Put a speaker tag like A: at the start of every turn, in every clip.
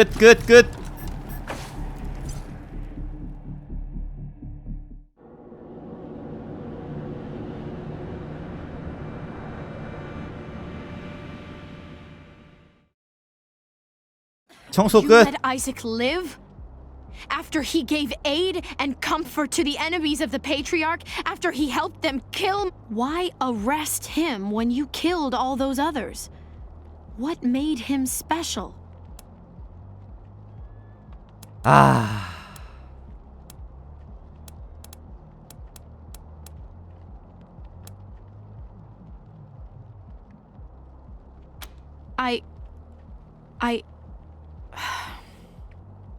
A: 끝. 청소
B: You
A: 끝.
B: let Isaac live? After he gave aid and comfort to the enemies of the Patriarch? After he helped them kill? Why arrest him when you killed all those others? What made him special?
A: 아.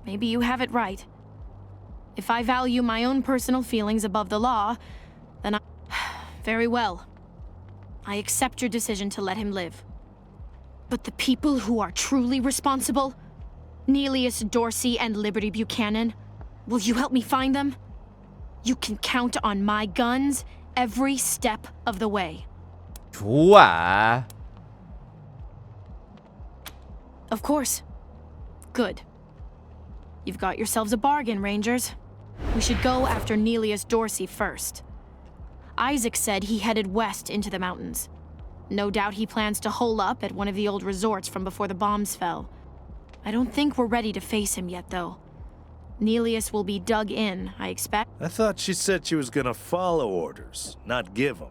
B: Maybe you have it right. If I value my own personal feelings above the law, then very well. I accept your decision to let him live. But the people who are truly responsible? Neelius Dorsey and Liberty Buchanan? Will you help me find them? You can count on my guns every step of the way.
A: 좋아.
B: Of course. Good. You've got yourselves a bargain, Rangers. We should go after Neelius Dorsey first. Isaac said he headed west into the mountains. No doubt he plans to hole up at one of the old resorts from before the bombs fell. I don't think we're ready to face him yet, though. Neelius will be dug in, I expect.
C: I thought she said she was gonna follow orders, not give them.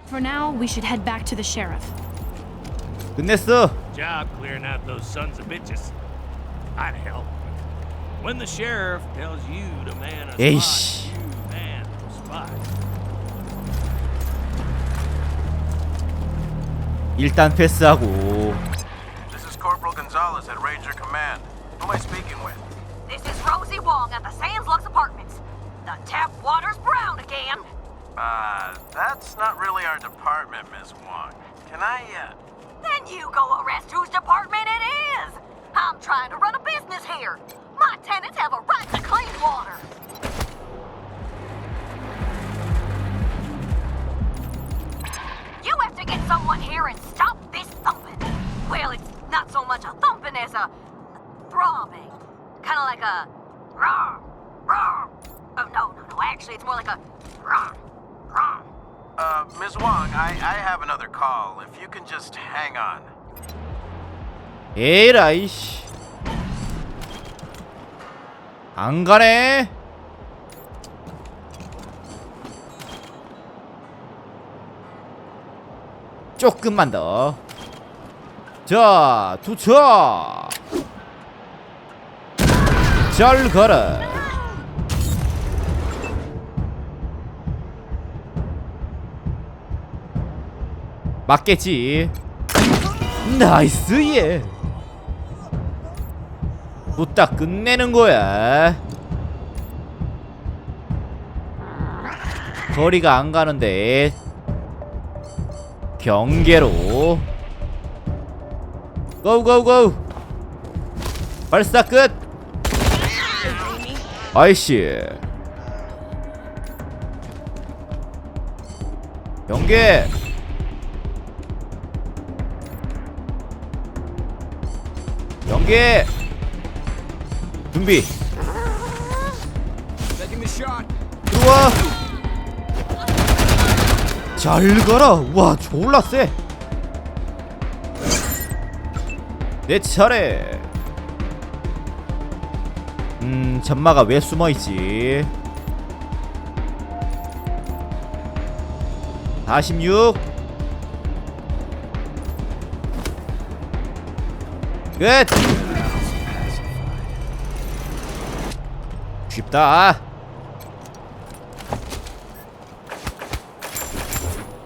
B: For now, we should head back to the sheriff.
A: 끝냈어.
D: Job clearing out those sons of bitches. I'd help. When the sheriff tells you to man a
A: 에이씨.
D: spot, you man the spot.
A: 일단 패스하고.
E: This is Corporal Gonzalez at Ranger Command. Who am I speaking with?
F: This is Rosie Wong at the Sands Lux Apartments. The tap water's brown again.
E: That's not really our department, Miss Wong. Can I,
F: Then you go arrest whose department it is. I'm trying to run a business here. My tenants have a right to clean water. You have to get someone here and stop this thumping. Well, it's not so much a thumping as a throbbing. Kind of like a rah, rah. Oh, no. Actually, it's more like a rah, rah.
E: Ms. Wong, I have another call. If you can just hang on.
A: 에라이씨. 안 가네. 조금만 더. 자, 투척. 잘 가라. 맞겠지. 나이스 예. 후딱 끝내는 거야. 거리가 안 가는데 경계로 고고고. 발사 끝. 아이씨. 경계. 경계. 준비. 들어와. 잘 가라. 와, 졸라 세. 내 차례. 전마가 왜 숨어있지? 46. 끝. 쉽다.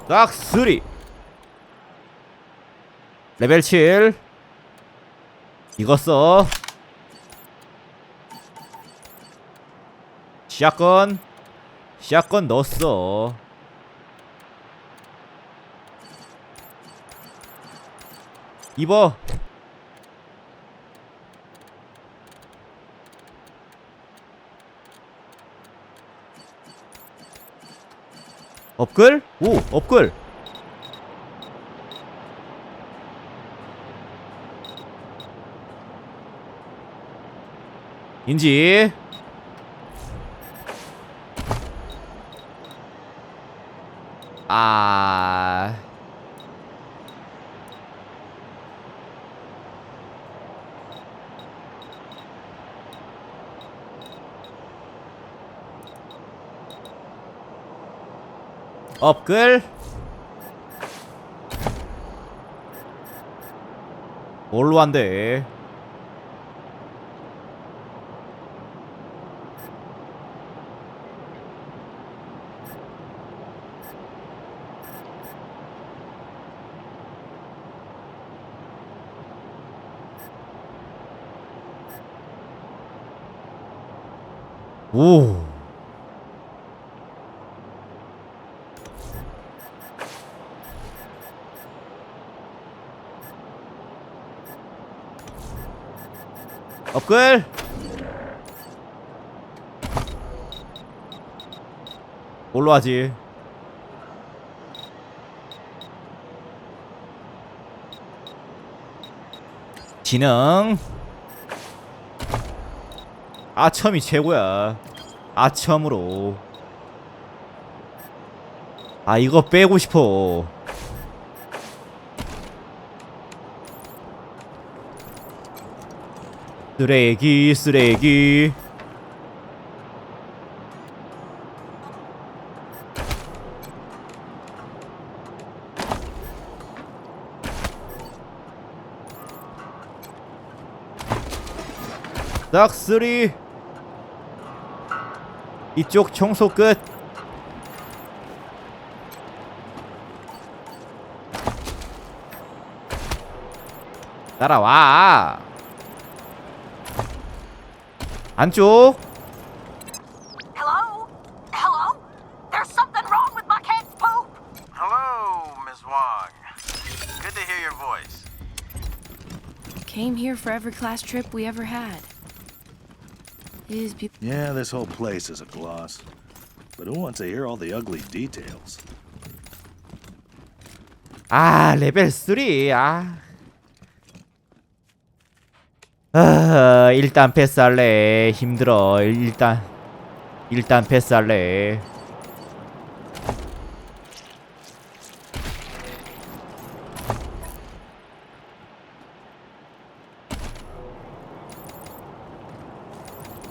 A: 딱 3. 레벨 7. 이거 써. 샷건 넣었어. 입어. 업글? 오, 업글. 인지. 아. 업글. 뭘로 한대? 오. 업글. 뭘로 하지? 지능. 아첨이 최고야. 아첨으로. 아 이거 빼고 싶어. 쓰레기 쓰레기. 싹쓸이. 이쪽 청소 끝. 따라와. 안쪽.
F: Hello? Hello? There's something wrong with my cat's poop.
E: Hello, Miss Wong. Good to hear your voice.
B: Came here for every class trip we ever had. Is
C: Yeah, this whole place is a gloss. But who wants to hear all the ugly details?
A: 아 레벨 3. 일단 패스할래. 힘들어. 일단 패스할래.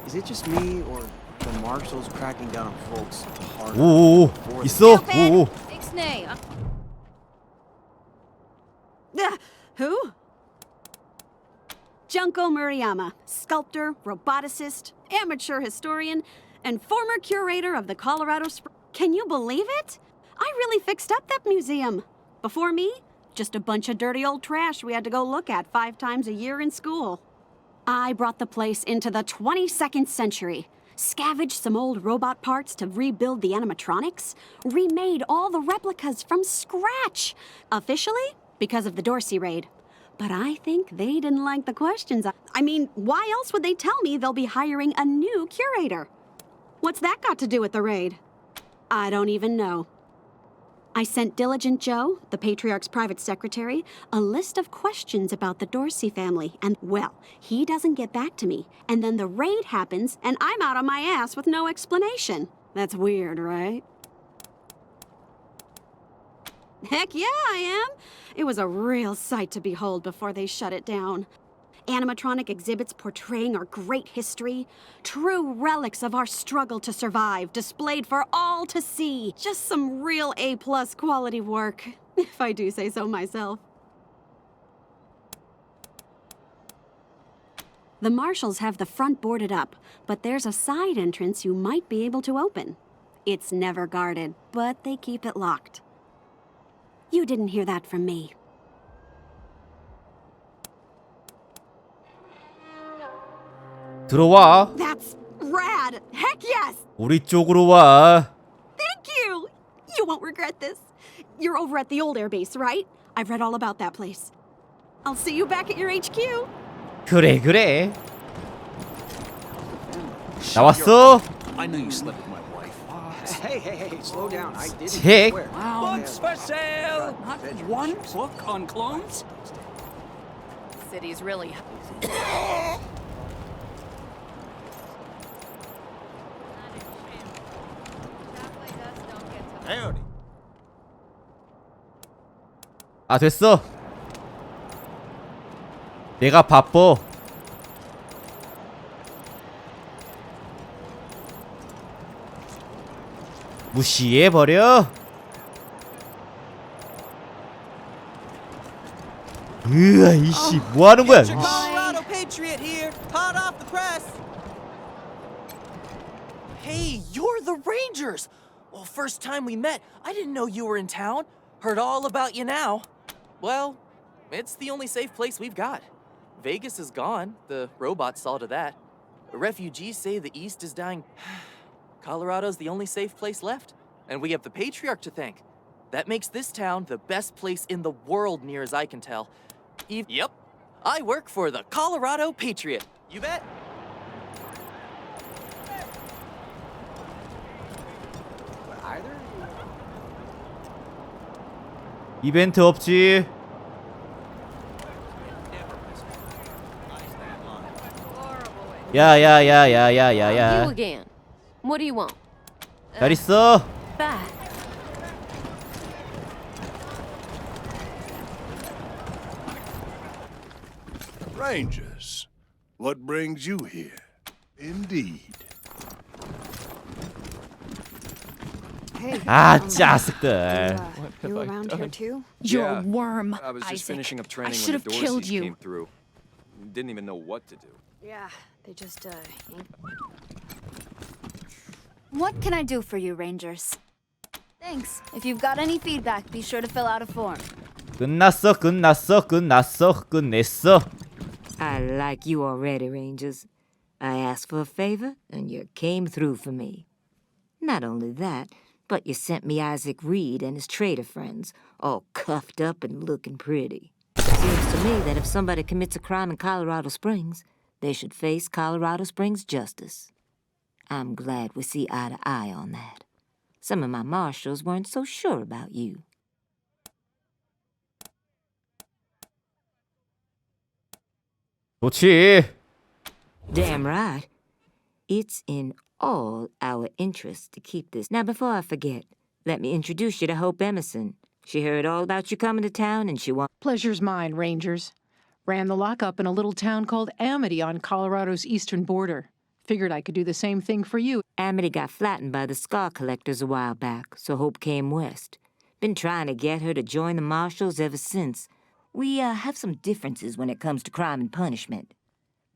G: Is it just me, or the marshals cracking down on folks hard?
A: 오오오 있어. 오오.
F: Ixnay.
H: Who? Junko Murayama, sculptor, roboticist, amateur historian, and former curator of the Colorado Springs. Can you believe it? I really fixed up that museum. Before me, just a bunch of dirty old trash we had to go look at 5 times a year in school. I brought the place into the 22nd century, scavenged some old robot parts to rebuild the animatronics, remade all the replicas from scratch. Officially, because of the Dorsey raid. But I think they didn't like the questions. I mean, why else would they tell me they'll be hiring a new curator? What's that got to do with the raid? I don't even know. I sent Diligent Joe, the Patriarch's private secretary, a list of questions about the Dorsey family, and, well, he doesn't get back to me. And then the raid happens, and I'm out on my ass with no explanation. That's weird, right? Heck yeah, I am. It was a real sight to behold before they shut it down. Animatronic exhibits portraying our great history, true relics of our struggle to survive, displayed for all to see. Just some real A+ quality work, if I do say so myself. The marshals have the front boarded up, but there's a side entrance you might be able to open. It's never guarded, but they keep it locked. You didn't hear that from me.
A: 들어와.
H: That's rad! Heck yes!
A: 우리 쪽으로 와.
H: Thank you! You won't regret this. You're over at the old airbase, right? I've read all about that place. I'll see you back at your HQ.
A: 그래 그래. 나왔어.
G: I knew you slept with my wife. Hey, slow down. I didn't
A: Tick.
G: swear.
I: Books for sale! Not one book on clones?
B: city's really
A: 아 됐어. 내가 바빠. 무시해버려. 으아 이씨 뭐하는 거야.
J: Get your Colorado Patriot here, hot off the press. Hey, you're the Rangers. Well, first time we met, I didn't know you were in town. Heard all about you now. Well, it's the only safe place we've got. Vegas is gone. The robots saw to that. Refugees say the East is dying. Colorado's the only safe place left. And we have the Patriarch to thank. That makes this town the best place in the world, near as I can tell. Yep. I work for the Colorado Patriot. You bet.
A: 이벤트 없지. 야야야야야야야.
K: You again. What do you want?
A: 잘 있어.
K: Back.
C: Rangers, what brings you here? Indeed.
H: Hey,
A: 아 짜식들.
H: you around here too?
B: You're
L: Yeah,
B: a worm,
L: I was just
B: Isaac.
L: finishing up
B: I
L: training
B: should
L: when
B: have
L: the
B: killed
L: Dorseys
B: you.
L: came through. Didn't even know what to do.
H: Yeah, they just
M: What can I do for you, Rangers? Thanks. If you've got any feedback, be sure to fill out a form.
A: 끝났어 끝냈어.
N: I like you already, Rangers. I asked for a favor, and you came through for me. Not only that, but you sent me Isaac Reed and his trader friends, all cuffed up and looking pretty. Seems to me that if somebody commits a crime in Colorado Springs, they should face Colorado Springs justice. I'm glad we see eye to eye on that. Some of my marshals weren't so sure about you.
A: 좋지.
N: Damn right. It's in all our interests to keep this. Now, before I forget, let me introduce you to Hope Emerson. She heard all about you coming to town, and she wants...
O: Pleasure's mine, Rangers. Ran the lockup in a little town called Amity on Colorado's eastern border. Figured I could do the same thing for you.
N: Amity got flattened by the scar collectors a while back, so Hope came west. Been trying to get her to join the marshals ever since. We have some differences when it comes to crime and punishment.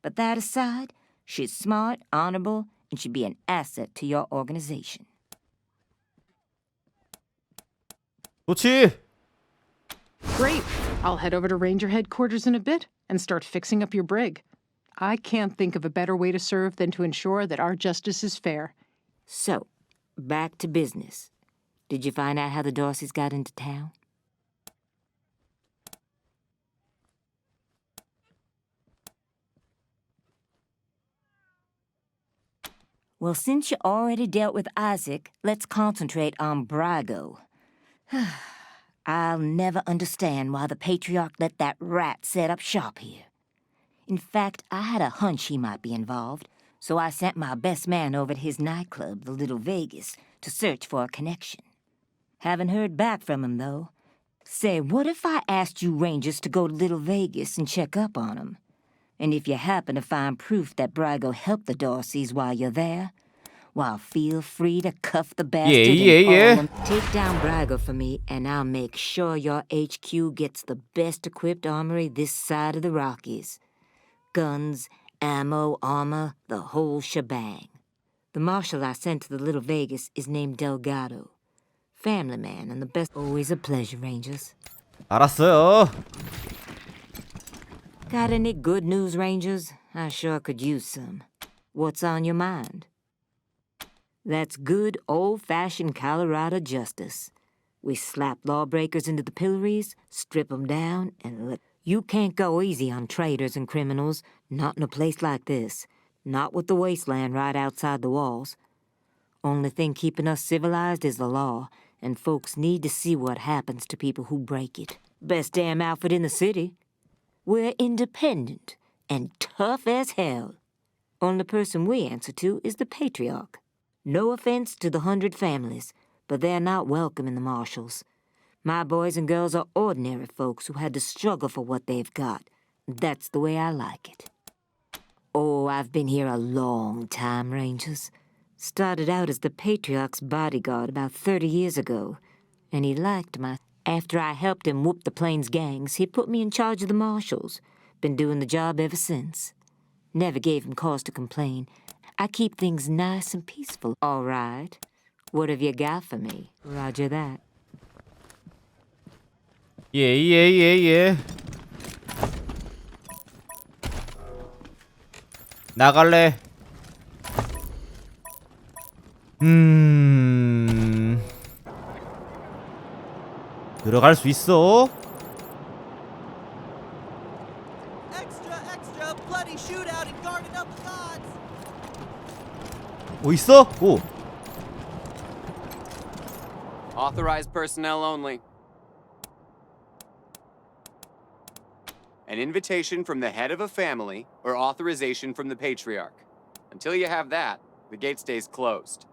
N: But that aside, she's smart, honorable, and should be an asset to your organization.
A: 좋지.
O: Great. I'll head over to Ranger headquarters in a bit and start fixing up your brig. I can't think of a better way to serve than to ensure that our justice is fair.
N: So, back to business. Did you find out how the Dorseys got into town? Well, since you already dealt with Isaac, let's concentrate on Brago. I'll never understand why the Patriarch let that rat set up shop here. In fact, I had a hunch he might be involved, so I sent my best man over to his nightclub, the Little Vegas, to search for a connection. Haven't heard back from him, though. Say, what if I asked you Rangers to go to Little Vegas and check up on him? And if you happen to find proof that Brago helped the Dorseys while you're there, well, feel free to cuff the bastard and take down Brago for me, and I'll make sure your HQ gets the best equipped armory this side of the Rockies. Guns, ammo, armor, the whole shebang. The marshal I sent to the Little Vegas is named Delgado. Family man and the best. Always a pleasure, Rangers.
A: 알았어요.
N: Got any good news, Rangers? I sure could use some. What's on your mind? That's good old-fashioned Colorado justice. We slap lawbreakers into the pillories, strip them down, and let... You can't go easy on traitors and criminals, not in a place like this. Not with the Wasteland right outside the walls. Only thing keeping us civilized is the law, and folks need to see what happens to people who break it. Best damn outfit in the city. We're independent and tough as hell. Only person we answer to is the Patriarch. No offense to the 100 families, but they're not welcome in the marshals. My boys and girls are ordinary folks who had to struggle for what they've got. That's the way I like it. Oh, I've been here a long time, Rangers. Started out as the Patriarch's bodyguard about 30 years ago, and he liked my... After I helped him whoop the Plains gangs, he put me in charge of the marshals. Been doing the job ever since. Never gave him cause to complain. I keep things nice and peaceful. All right. What have you got for me? Roger that.
A: 예. 나갈래. 들어갈 수 있어?
J: Extra, bloody shootout in Garden of the Gods.
A: 뭐 있어? 오.
P: Authorized personnel only. An invitation from the head of a family or authorization from the Patriarch. Until you have that, the gate stays closed.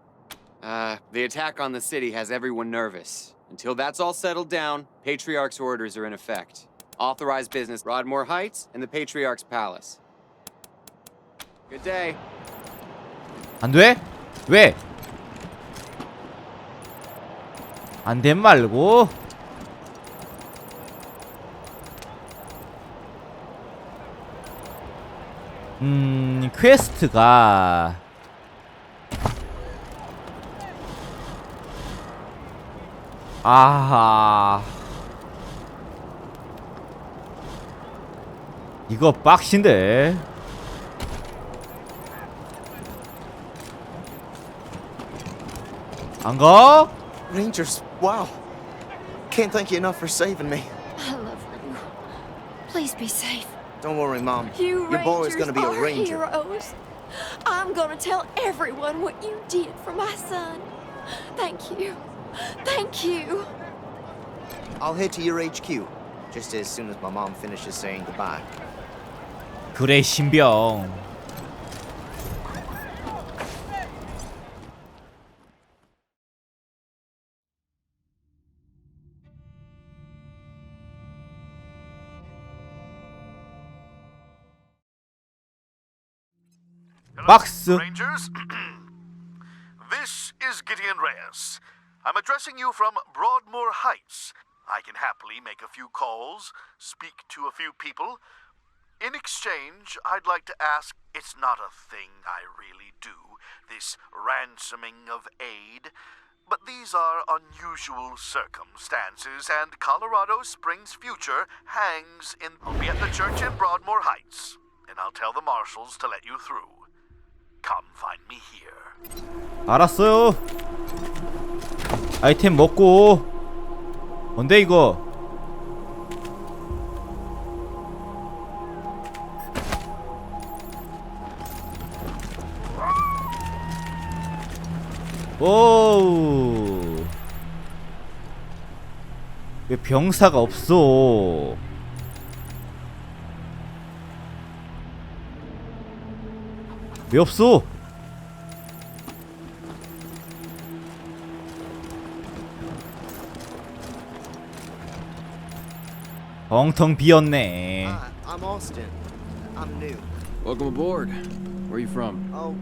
P: The attack on the city has everyone nervous. Until that's all settled down, Patriarch's orders are in effect. Authorized business, Broadmoor Heights and the Patriarch's Palace. Good day.
A: 안 돼? 왜? 안 된 말고. 퀘스트가 아하 이거 빡신데. 안 가?
G: Rangers, wow. Can't thank you enough for saving me.
M: I love you. Please be safe.
G: Don't worry, Mom.
M: You
G: Your boy's gonna be a
M: are
G: ranger.
M: heroes. I'm gonna tell everyone what you did for my son. Thank you. Thank you.
G: I'll head to your HQ just as soon as my mom finishes saying goodbye.
A: 그래 신병. 박스.
Q: Rangers, this is Gideon Reyes. I'm addressing you from Broadmoor Heights. I can happily make a few calls, speak to a few people. In exchange, I'd like to ask, it's not a thing I really do, this ransoming of aid, but these are unusual circumstances, and Colorado Springs' future hangs in... I'll be at the church in Broadmoor Heights, and I'll tell the marshals to let you through. Come find me here.
A: 알았어요. 아이템 먹고. 뭔데 이거? 오우. 왜 병사가 없어? 왜 없어? 엉텅 비었네.
G: I'm Austin. I'm new.
L: Welcome aboard. Where are you from?
G: Oh,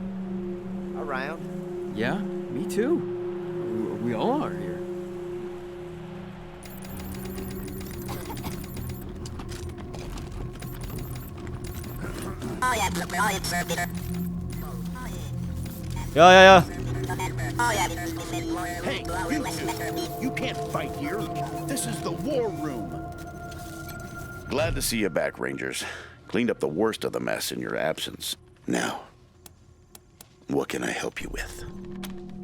G: around.
L: Yeah, me too. We all are here.
A: 야야야.
R: Hey, you can't fight here. This is the war room.
S: Glad to see you back, Rangers. Cleaned up the worst of the mess in your absence. Now, what can I help you with?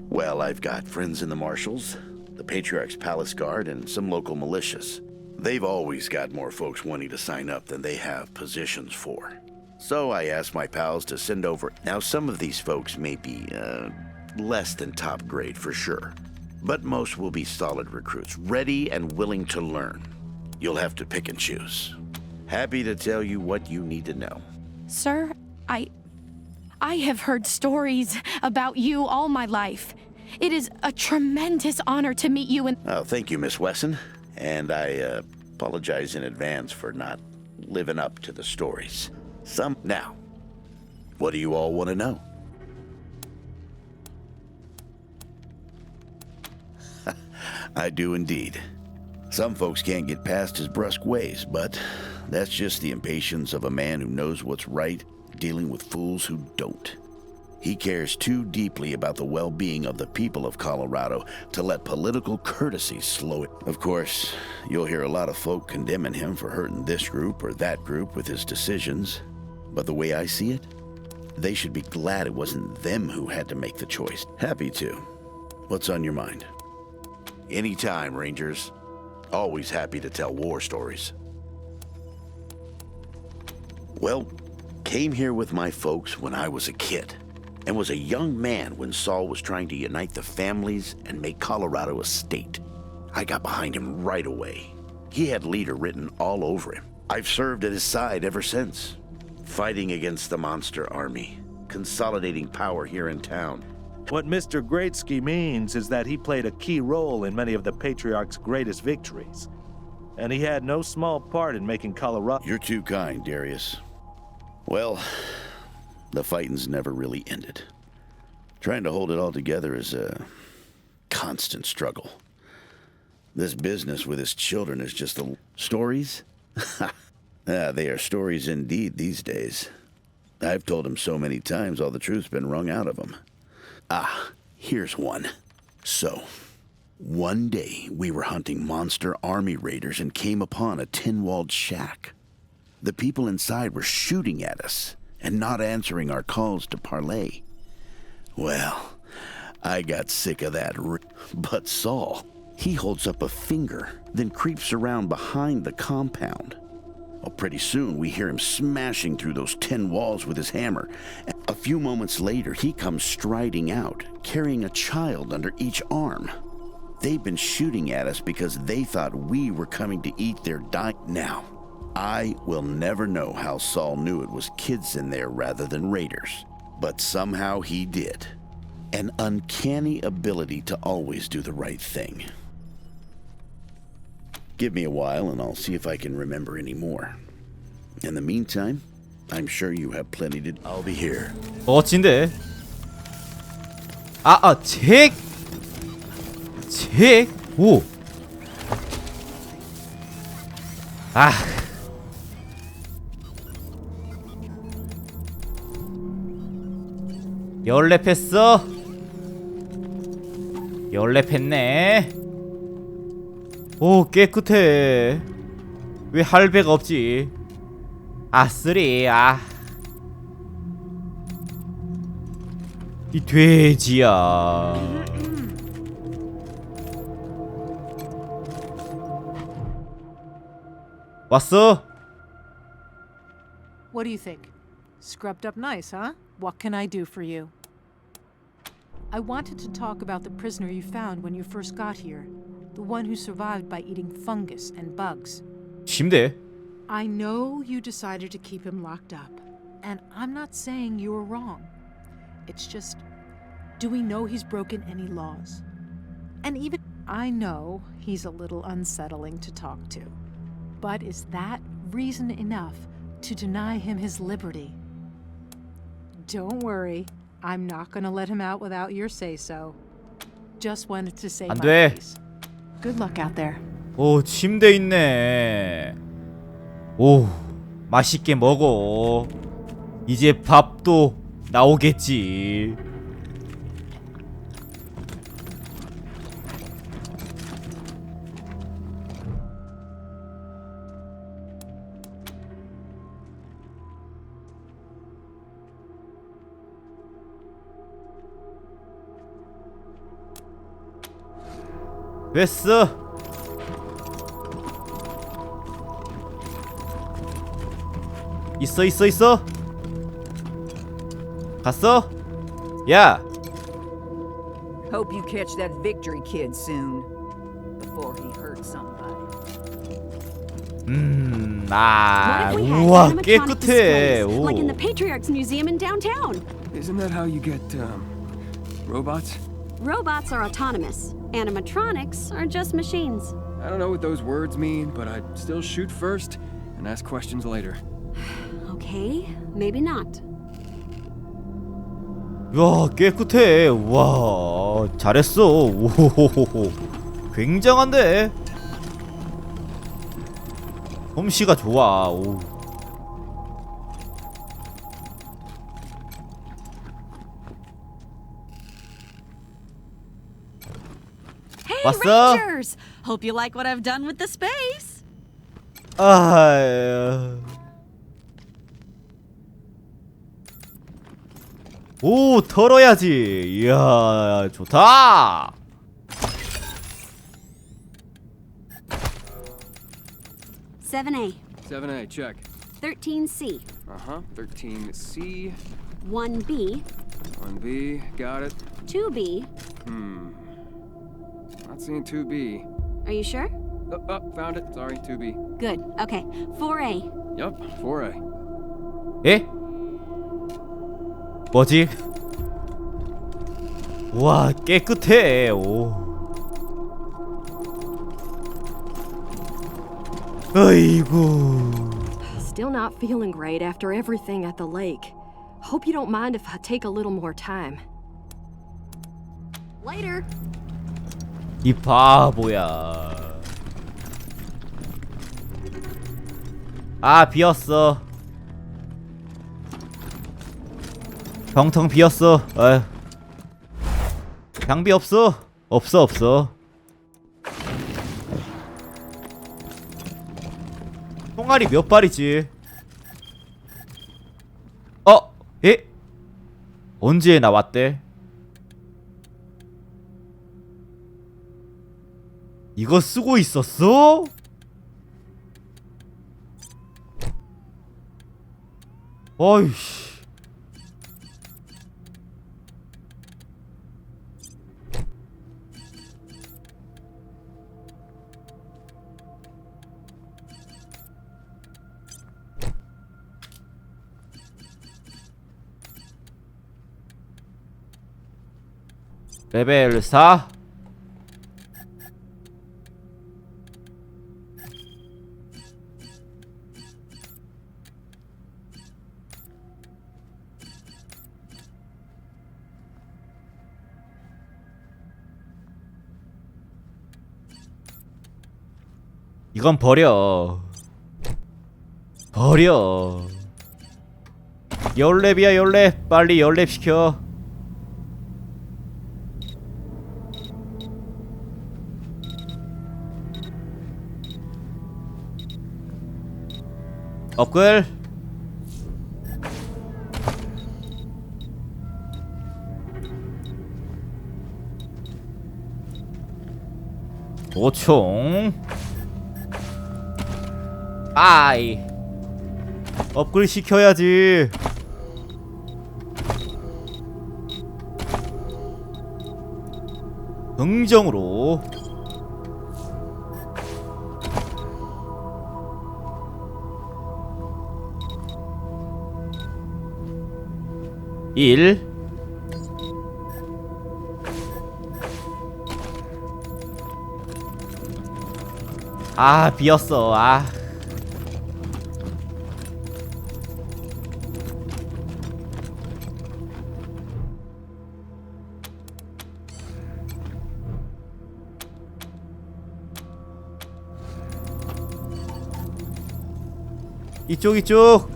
S: Well, I've got friends in the Marshals, the Patriarch's Palace Guard, and some local militias. They've always got more folks wanting to sign up than they have positions for. So I asked my pals to send over... Now, some of these folks may be, less than top grade for sure. But most will be solid recruits, ready and willing to learn. You'll have to pick and choose. Happy to tell you what you need to know.
B: Sir, I have heard stories about you all my life. It is a tremendous honor to meet you and...
S: Oh, thank you, Miss Wesson. And I apologize in advance for not living up to the stories. Now, what do you all want to know? I do indeed. Some folks can't get past his brusque ways, but that's just the impatience of a man who knows what's right, dealing with fools who don't. He cares too deeply about the well-being of the people of Colorado to let political courtesy slow it. Of course, you'll hear a lot of folk condemning him for hurting this group or that group with his decisions. But the way I see it, they should be glad it wasn't them who had to make the choice. Happy to. What's on your mind? Anytime, Rangers. Always happy to tell war stories. Well, came here with my folks when I was a kid, and was a young man when Saul was trying to unite the families and make Colorado a state. I got behind him right away. He had leader written all over him. I've served at his side ever since, fighting against the monster army, consolidating power here in town.
C: What Mr. Greatsky means is that he played a key role in many of the Patriarch's greatest victories. And he had no small part in making Colorado...
S: You're too kind, Darius. Well, the fighting's never really ended. Trying to hold it all together is a constant struggle. This business with his children is just the stories? They are stories indeed these days. I've told him so many times all the truth's been wrung out of him. Here's one. So, one day we were hunting monster army raiders and came upon a tin-walled shack. The people inside were shooting at us and not answering our calls to parley. Well, I got sick of that. But Saul, he holds up a finger, then creeps around behind the compound. Well, pretty soon we hear him smashing through those tin walls with his hammer. A few moments later, he comes striding out, carrying a child under each arm. They've been shooting at us because they thought we were coming to eat their Now, I will never know how Saul knew it was kids in there rather than raiders, but somehow he did. An uncanny ability to always do the right thing. Give me a while and I'll see if I can remember any more. In the meantime, I'm sure you have plenty to... I'll be here.
A: 멋진데. 책. 오. 14팼어. 14팼네. 오, 깨끗해. 왜 할배가 없지? 쓰리. 이 돼지야. 왔어?
O: What do you think? Scrubbed up nice, huh? What can I do for you? I wanted to talk about the prisoner you found when you first got here. The one who survived by eating fungus and bugs.
A: 심대.
O: I know you decided to keep him locked up, and I'm not saying you were wrong. It's just, do we know he's broken any laws? And even I know he's a little unsettling to talk to, but is that reason enough to deny him his liberty? Don't worry, I'm not gonna let him out without your say-so. Just wanted to say my piece. Good luck out there.
A: 오, 침대 있네. 오, 맛있게 먹어. 이제 밥도 나오겠지. 됐어. 있어. 갔어? 야.
T: Hope you catch that victory kid soon, before he hurts somebody.
A: 우와, 깨끗해. 오.
H: Like in the Patriarch's Museum in downtown.
L: Isn't that how you get robots?
H: Robots are autonomous. Animatronics are just machines.
L: I don't know what those words mean, but I'd still shoot first and ask questions later.
H: Okay, maybe not.
A: 야, 깨끗해. 와, 잘했어. 오호호호. 굉장한데. 솜씨가 좋아. 오.
H: Hey,
A: 왔어?
H: Rangers! Hope you like what I've done with the space.
A: 아. 오, 털어야지. 이야, 좋다.
H: Seven A.
L: 7A, check.
H: 13C.
L: Uh-huh. 13C.
H: 1B.
L: 1B, got it.
H: 2B.
L: Not seeing 2B.
H: Are you sure?
L: Found it. Sorry, 2B.
H: Good. Okay. 4A.
L: Yup, 4A.
A: 예? 뭐지? 와, 깨끗해. 오. 아이고.
K: Still not feeling great after everything at the lake. Hope you don't mind if I take a little more time.
H: Later.
A: 이 바보야. 아, 비었어. 병텅 비었어. 아휴. 장비 없어. 없어. 총알이 몇 발이지? 예? 언제 나왔대? 이거 쓰고 있었어? 어이씨. 레벨 4. 이건 버려. 열랩이야, 열랩. 빨리 열랩 시켜. 업글. 도총. 아이. 업글 시켜야지. 긍정으로. 일. 아, 비었어. 아. 이쪽.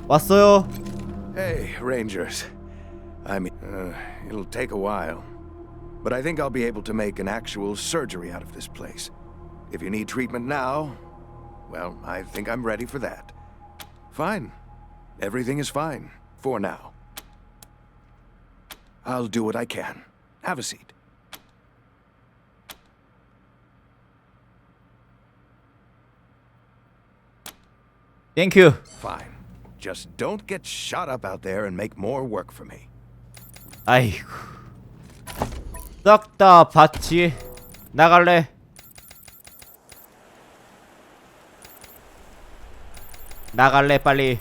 A: 왔어요.
U: Hey, Rangers. I mean, it'll take a while. But I think I'll be able to make an actual surgery out of this place. If you need treatment now, well, I think I'm ready for that. Fine. Everything is fine. For now. I'll do what I can. Have a seat.
A: Thank you.
U: Fine. Just don't get shot up out there and make more work for me.
A: 아이고. 싹 다 봤지. 나갈래. 나갈래 빨리.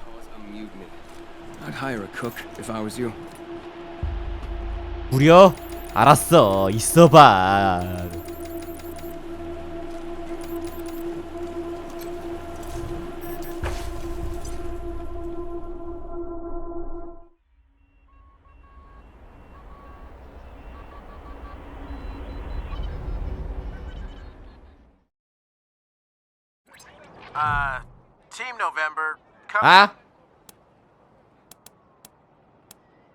L: Cause a mutiny. I'd hire a cook if I was you.
A: 부려? 알았어. 있어봐.
E: Team November, come.
A: 아?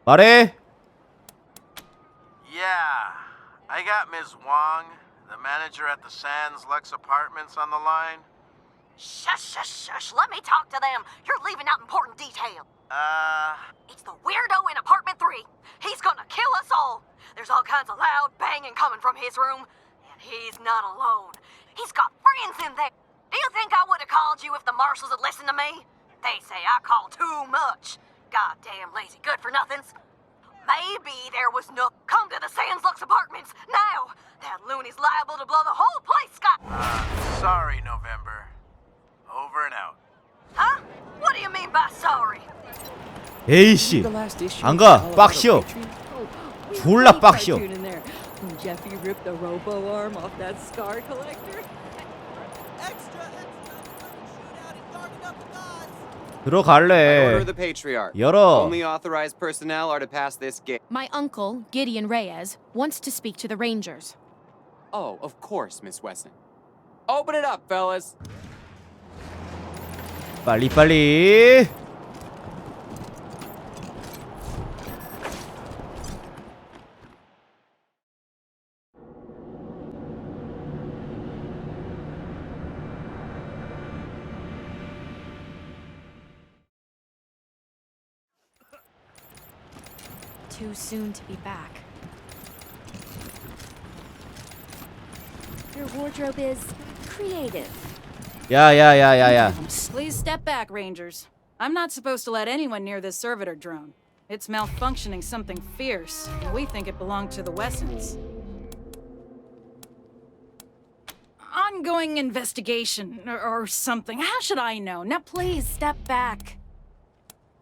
A: 말해.
E: Yeah, I got Ms. Wong, the manager at the Sands Lux Apartments, on the line.
F: Shush, shush, shush. Let me talk to them. You're leaving out important detail. It's the weirdo in apartment 3. He's gonna kill us all. There's all kinds of loud banging coming from his room. And he's not alone. He's got friends in there. Do you think I would have called you if the marshals had listened to me? They say I call too much. Goddamn lazy good-for-nothings. Maybe there was no... Come to the Sands Lux Apartments, now! That loony's liable to blow the whole place sky...
E: Sorry, November. Over and out.
F: Huh? What do you mean by sorry?
A: 에이씨 안가 빡쇼 졸라 빡쇼
T: When Jeffy ripped the robo arm off that scar collector.
A: 들어갈래
P: Order of the Patriarch.
A: 열어
P: Only authorized personnel are to pass this gate.
B: My uncle, Gideon Reyes, wants to speak to the Rangers.
P: Oh, of course, Miss Wesson. Open it up, fellas.
A: 빨리
B: Too soon to be back.
M: Your wardrobe is creative.
A: 야야야야야
D: Please step back, Rangers. I'm not supposed to let anyone near this servitor drone. It's malfunctioning something fierce, and we think it belonged to the Wessons. Ongoing investigation or something. How should I know? Now please step back.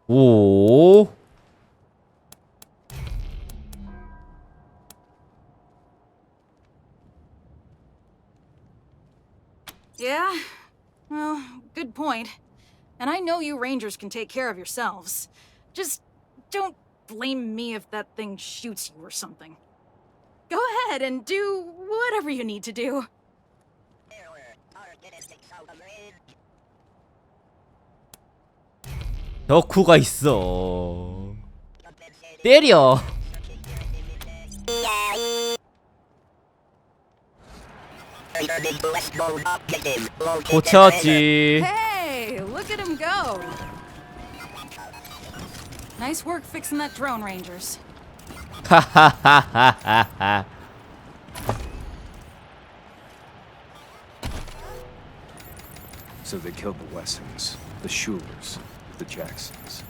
A: 오
D: Yeah? Well, good point. And I know you Rangers can take care of yourselves. Just don't blame me if that thing shoots you or something. Go ahead and do whatever you need to do.
A: 덕후가 있어 때려 고쳤지
D: Hey, look at him go. Nice work fixing that drone, Rangers.
A: 하하하하하
L: So they killed the Wessons, the Schulers, the Jacksons.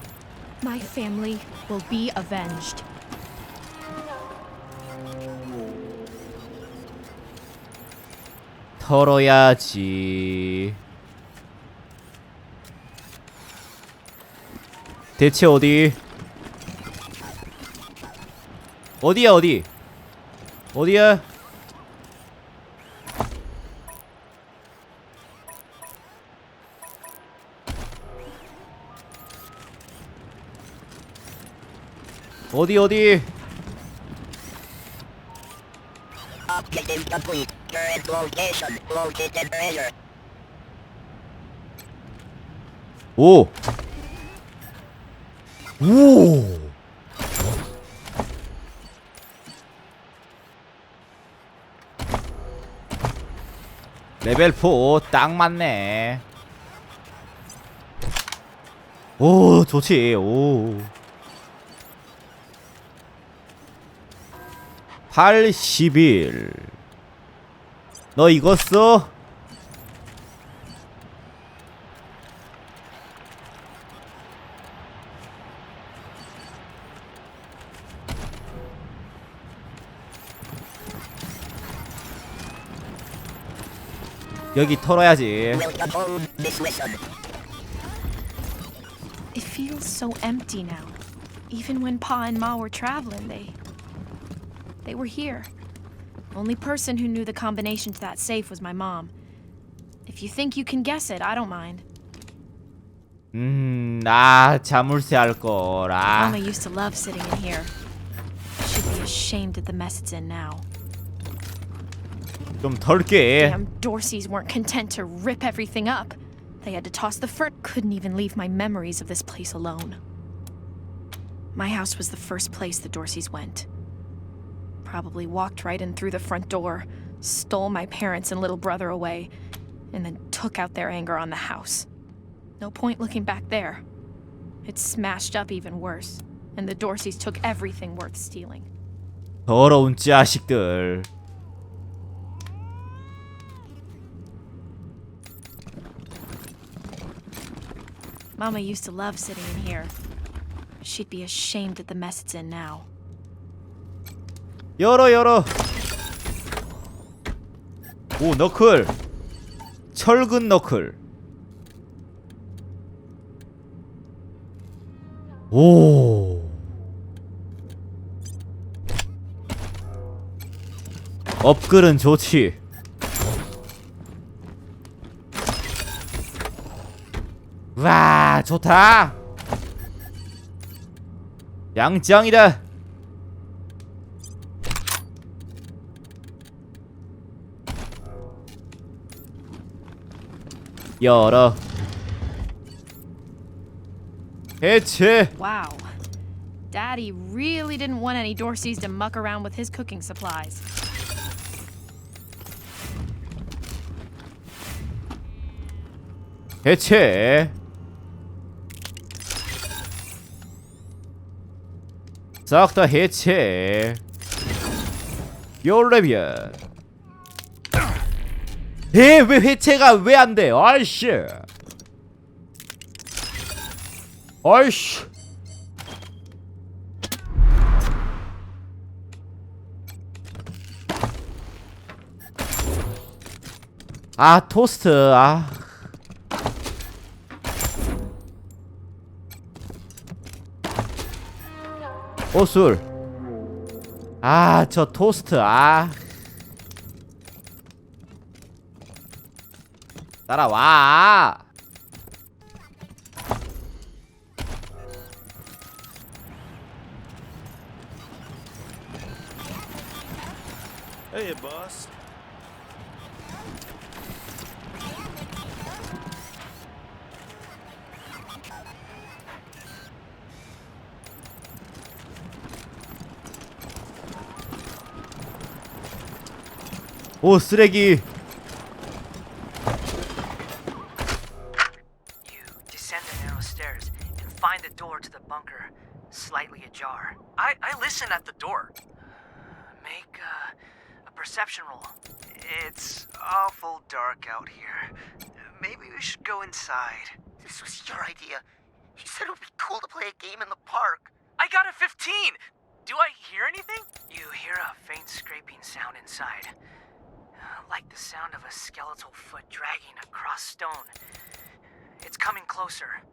B: My family will be avenged.
A: 털어야지 대체 어디야 어디야 어디
V: Objective complete. Current location located earlier.
A: 오 레벨 4 딱 맞네 오 좋지 오 81 너 이거 써? 여기 털어야지
B: It feels so empty now. Even when Pa and Ma were traveling, they They were here. Only person who knew the combination to that safe was my mom. If you think you can guess it, I don't mind.
A: 자물쇠 할걸.
B: Mama used to love sitting in here. She'd be ashamed at the mess it's in now.
A: 좀 덜게.
B: Damn Dorseys weren't content to rip everything up. They had to toss the couldn't even leave my memories of this place alone. My house was the first place the Dorseys went. Probably walked right in through the front door, stole my parents and little brother away, and then took out their anger on the house. No point looking back there. It's smashed up even worse, and the Dorseys took everything worth stealing.
A: 더러운 자식들.
B: Mama used to love sitting in here. She'd be ashamed at the mess it's in now.
A: 열어. 오, 너클. 철근 너클. 오. 업글은 좋지. 와, 좋다. 양짱이다. 열어. 해체.
B: Wow. Daddy really didn't want any Dorseys to muck around with his cooking supplies.
A: 해체. 싹 다 해체. 요레비아. 왜 해체가 왜 안 돼? 아이씨. 아이씨. 아, 토스트. 아. 술. 아, 저 토스트. 아. 따라와.
C: Hey, boss.
A: 오, 쓰레기.
I: Descend the narrow stairs and find the door to the bunker slightly ajar. I listen at the door. Make a perception roll. It's awful dark out here. Maybe we should go inside.
V: This was your idea. You said it would be cool to play a game in the park.
I: I got a 15! Do I hear anything? You hear a faint scraping sound inside. Like the sound of a skeletal foot dragging across stone. It's coming closer.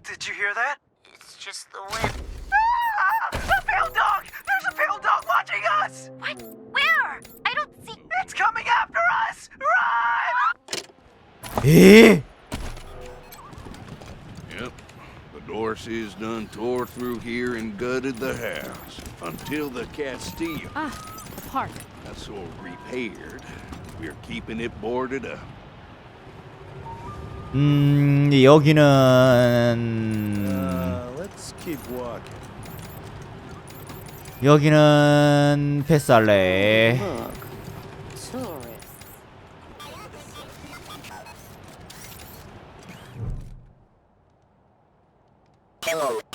I: Did you hear that?
V: It's just the wind.
I: Ah! A pale dog! There's a pale dog watching us!
V: What? Where? I don't see.
I: It's coming after us! Run!
A: 에?
R: Yep. The Dorseys done tore through here and gutted the house until the Castile.
B: Ah, the park.
R: That's all repaired. We're keeping it boarded up.
A: 여기는
C: Let's keep walking.
A: 여기는 패스할래.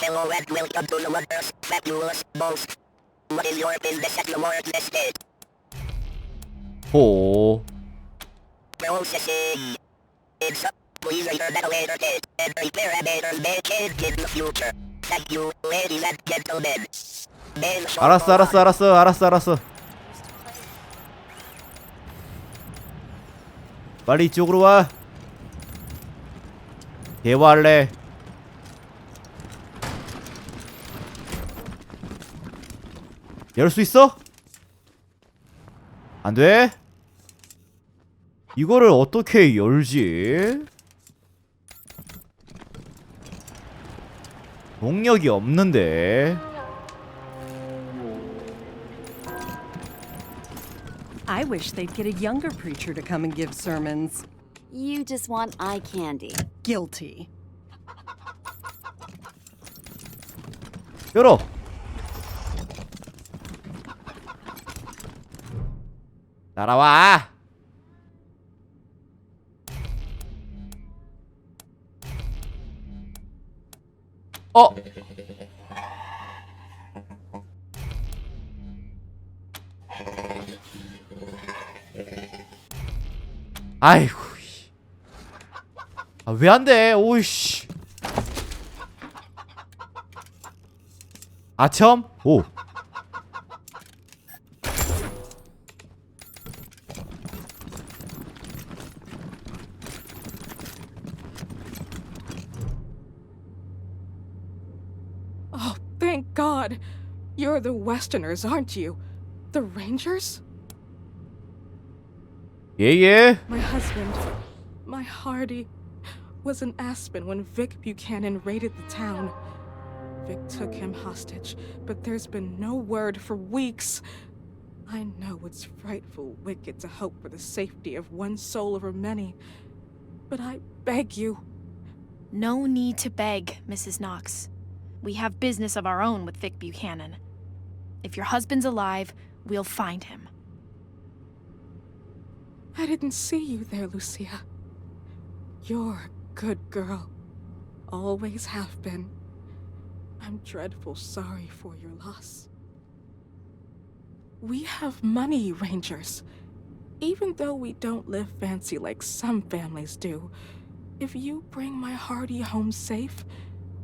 V: Hello, and welcome to the wondrous, fabulous boast. What is your business at the world's estate?
A: 호.
V: Processing. It's up. Please enter that later date and prepare a better decade in the future. Thank you, ladies and gentlemen.
A: 알았어. 빨리 이쪽으로 와. 대화할래. 열 수 있어? 안 돼? 이거를 어떻게 열지? 동력이 없는데.
J: I wish they'd get a younger preacher to come and give sermons.
H: You just want eye candy.
J: Guilty.
A: 열어. 따라와. 어. 아이고. 아, 왜 안 돼? 오이씨. 아첨? 오.
N: Oh, thank God. You're the Westerners, aren't you? The Rangers?
A: 예예.
N: My husband, my Hardy, was in Aspen when Vic Buchanan raided the town. Vic took him hostage, but there's been no word for weeks. I know it's frightful wicked to hope for the safety of one soul over many, but I beg you.
B: No need to beg, Mrs. Knox. We have business of our own with Vic Buchanan. If your husband's alive, we'll find him.
N: I didn't see you there, Lucia. You're a good girl. Always have been. I'm dreadful sorry for your loss. We have money, Rangers. Even though we don't live fancy like some families do, if you bring my Hardy home safe,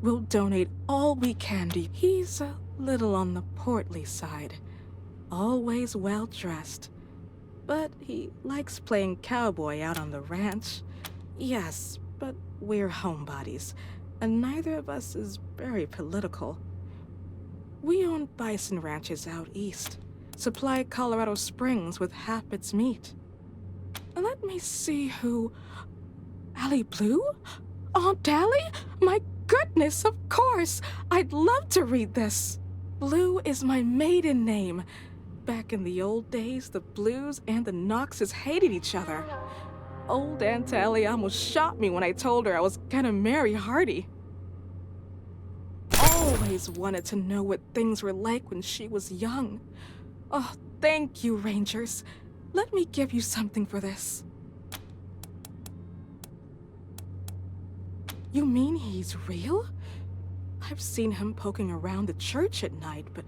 N: we'll donate all we can to you. He's a little on the portly side, always well dressed. But he likes playing cowboy out on the ranch. Yes, but we're homebodies, and neither of us is very political. We own bison ranches out east, supply Colorado Springs with half its meat. Let me see who... Allie Blue? Aunt Allie? My goodness, of course! I'd love to read this. Blue is my maiden name. Back in the old days, the Blues and the Knoxes hated each other. Old Aunt Allie almost shot me when I told her I was gonna marry Hardy. Always wanted to know what things were like when she was young. Oh, thank you, Rangers. Let me give you something for this. You mean he's real? I've seen him poking around the church at night, but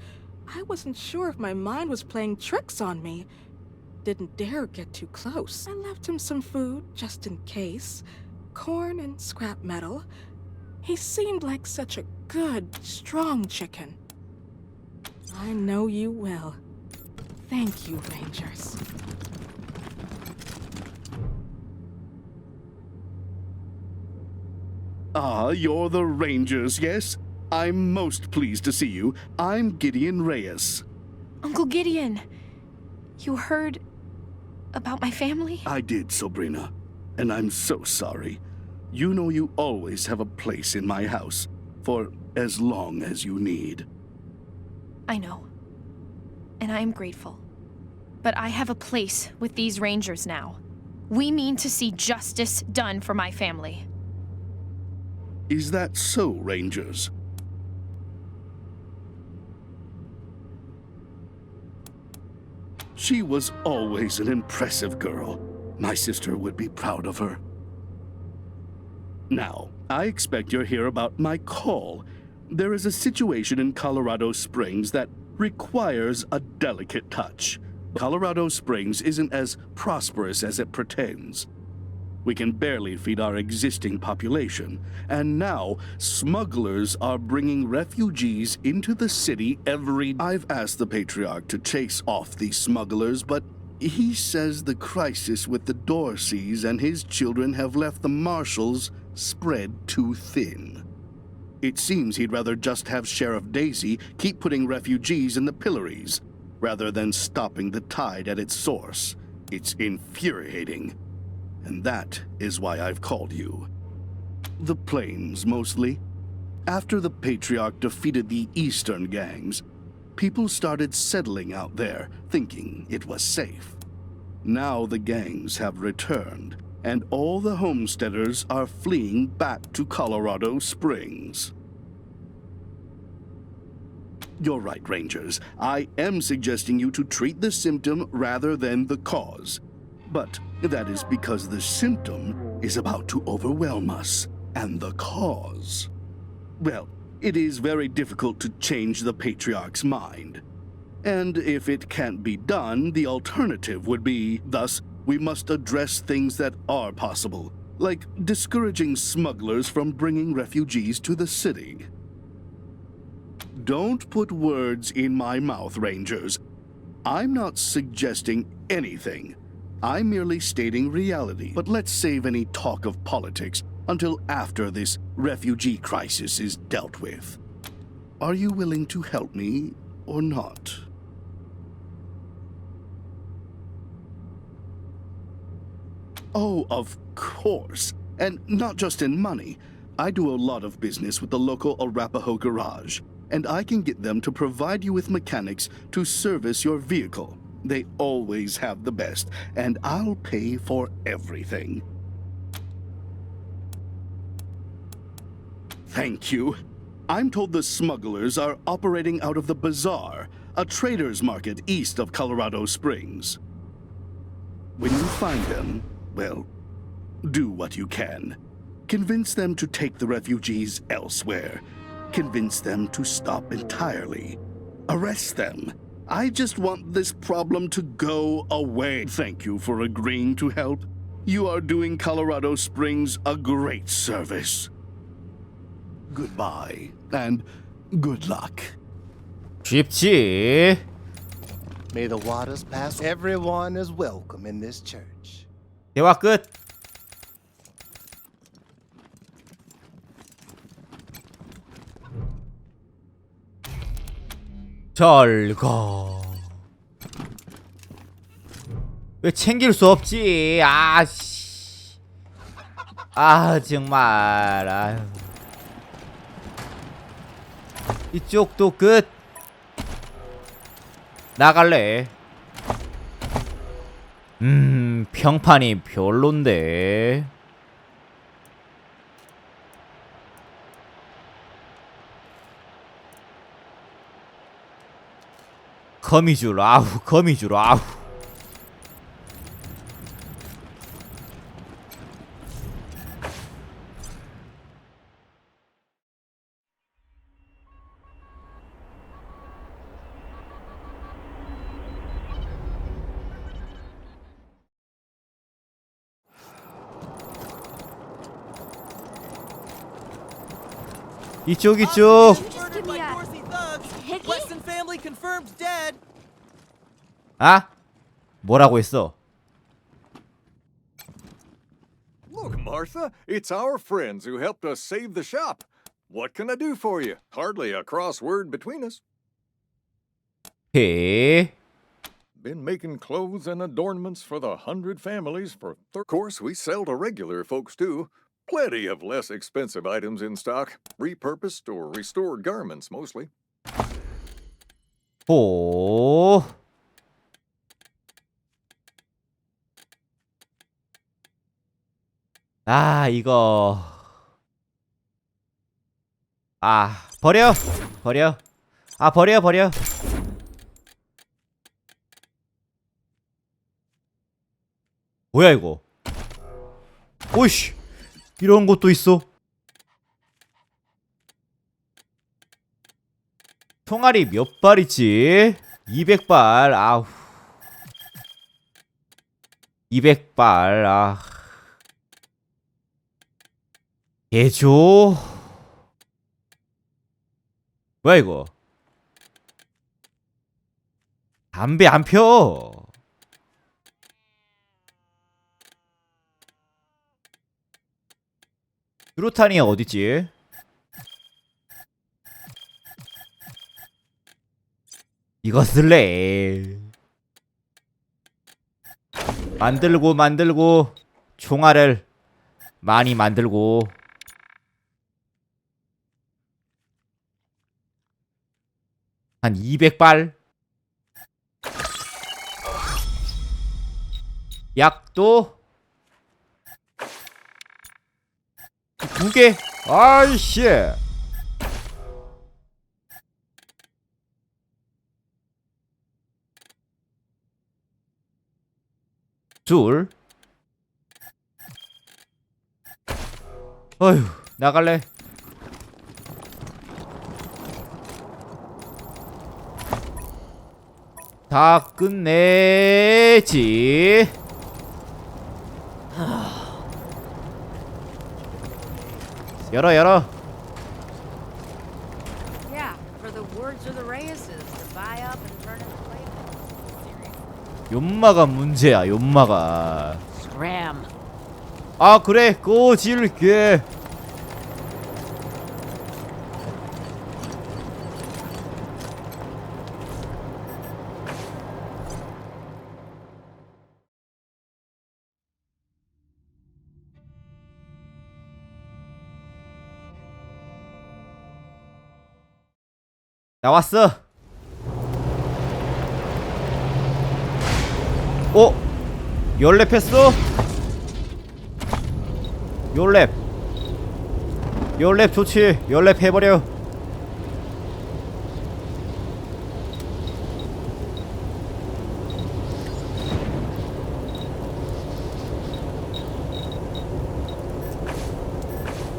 N: I wasn't sure if my mind was playing tricks on me. Didn't dare get too close. I left him some food, just in case. Corn and scrap metal. He seemed like such a good, strong chicken. I know you will. Thank you, Rangers.
W: Ah, you're the Rangers, yes? I'm most pleased to see you. I'm Gideon Reyes.
B: Uncle Gideon, you heard about my family?
W: I did, Sabrina, and I'm so sorry. You know you always have a place in my house, for as long as you need.
B: I know, and I am grateful. But I have a place with these Rangers now. We mean to see justice done for my family.
W: Is that so, Rangers? She was always an impressive girl. My sister would be proud of her. Now, I expect you're here about my call. There is a situation in Colorado Springs that requires a delicate touch. Colorado Springs isn't as prosperous as it pretends. We can barely feed our existing population, and now smugglers are bringing refugees into the city every... I've asked the Patriarch to chase off these smugglers, but he says the crisis with the Dorseys and his children have left the marshals spread too thin. It seems he'd rather just have Sheriff Daisy keep putting refugees in the pillories. rather than stopping the tide at its source. It's infuriating. And that is why I've called you. The plains, mostly. After the Patriarch defeated the eastern gangs, people started settling out there, thinking it was safe. Now the gangs have returned, and all the homesteaders are fleeing back to Colorado Springs. You're right, Rangers. I am suggesting you to treat the symptom rather than the cause. But that is because the symptom is about to overwhelm us, and the cause, well, it is very difficult to change the Patriarch's mind. And if it can't be done, the alternative would be, thus, we must address things that are possible, like discouraging smugglers from bringing refugees to the city. Don't put words in my mouth, Rangers. I'm not suggesting anything. I'm merely stating reality. But let's save any talk of politics until after this refugee crisis is dealt with. Are you willing to help me or not? Oh, of course. And not just in money. I do a lot of business with the local Arapaho garage, and I can get them to provide you with mechanics to service your vehicle. They always have the best, and I'll pay for everything. Thank you. I'm told the smugglers are operating out of the Bazaar, a trader's market east of Colorado Springs. When you find them, well, do what you can. Convince them to take the refugees elsewhere. Convince them to stop entirely. Arrest them. I just want this problem to go away. Thank you for agreeing to help. You are doing Colorado Springs a great service. Goodbye, and good luck.
A: 쉽지.
G: May the waters pass. Everyone is welcome in this church.
A: 대화 끝. 잘 가. 왜 챙길 수 없지? 아씨. 아 정말. 아유. 이쪽도 끝. 나갈래. 평판이 별론데. 거미줄, 아우, 거미줄, 아우. 이쪽.
Q: Weston family confirmed dead.
A: 아? 뭐라고 했어?
S: Look, Martha, it's our friends who helped us save the shop. What can I do for you? Hardly a crossword between us.
A: Hey.
S: Been making clothes and adornments for the 100 families for Of course, we sell to regular folks too. Plenty of less expensive items in stock. Repurposed or restored garments, mostly.
A: 오. 아, 이거. 아, 버려. 아, 버려. 뭐야, 이거? 오이씨. 이런 것도 있어. 총알이 몇 발이지? 200발. 아우. 200발. 아. 개조. 뭐야 이거? 담배 안 펴. 유로탄이 어딨지? 이거 쓸래. 만들고 총알을 많이 만들고. 한 200발. 약도 2개. 아이씨. 둘. 어휴, 나갈래. 다 끝내지. 열어.
T: Yeah, for the words of the Reyes's to buy up and turn into playmates.
A: 연마가 문제야. 연마가.
T: Scram.
A: 아 그래 꺼질게. 나왔어. 열랩 했어? 열랩 좋지. 열랩 해버려.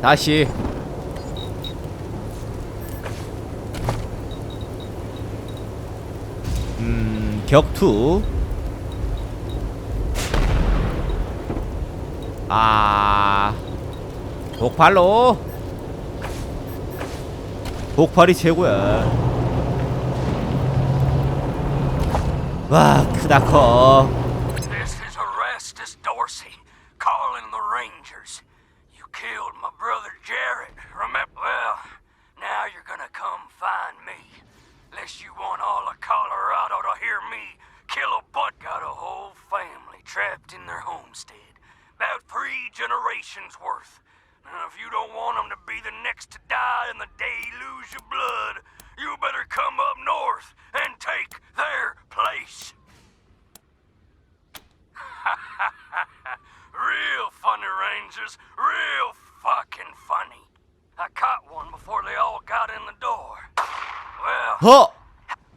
A: 다시. 격투. 독발로. 독발이 최고야. 와, 크다 커.
K: This is Orestes Dorsey, calling the Rangers. You killed my brother Jarrett, remember? Well, now you're gonna come find me. Unless you want all of Colorado to hear me kill a butt. Got a whole family trapped in their homestead. About 3 generations worth. And if you don't want them to be the next to die in the day you lose your blood, you better come up north and take their place. Real funny, Rangers. Real fucking funny. I caught one before they all got in the door. Well,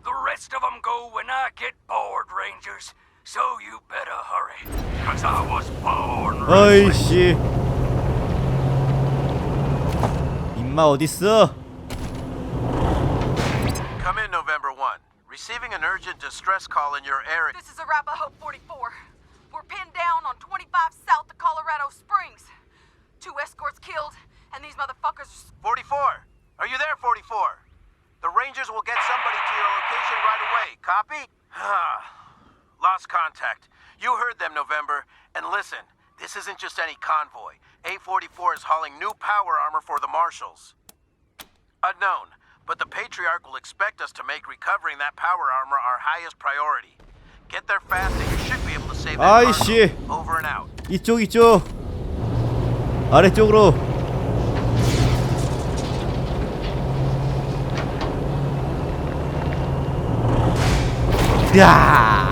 K: the rest of them go when I get bored, Rangers. So you better hurry. Cause I was born
A: 어이씨. 임마 어딨어?
E: Come in, November 1. Receiving an urgent distress call in your area.
F: This is Arapahoe 44. We're pinned down on 25 south of Colorado Springs. 2 escorts killed, and these motherfuckers...
E: 44! Are you there, 44? The Rangers will get somebody to your location right away. Copy? Lost contact. You heard them, November. And listen, this isn't just any convoy. A44 is hauling new power armor for the Marshals. Unknown, but the Patriarch will expect us to make recovering that power armor our highest priority. Get there fast and you should be able to save that
A: 아이씨.
E: cargo. Over and out.
A: 이쪽. 아래쪽으로. 야.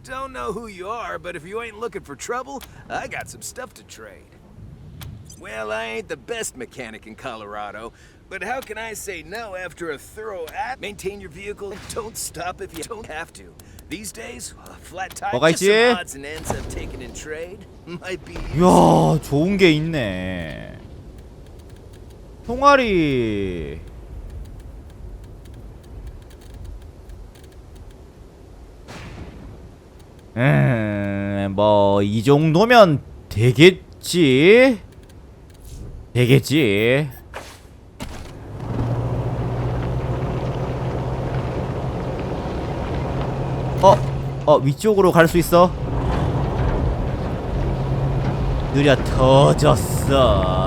O: Don't know who you are, but if you ain't looking for trouble, I got some stuff to trade. Well, I ain't the best mechanic in Colorado, but how can I say no after a thorough maintain your vehicle and don't stop if you don't have to. These days, flat tire,
A: 뭐가
O: just
A: 있지?
O: some odds and ends I've taken in trade might be.
A: 이야, 좋은 게 있네. 총알이. 뭐 이 정도면 되겠지. 위쪽으로 갈 수 있어. 느려 터졌어.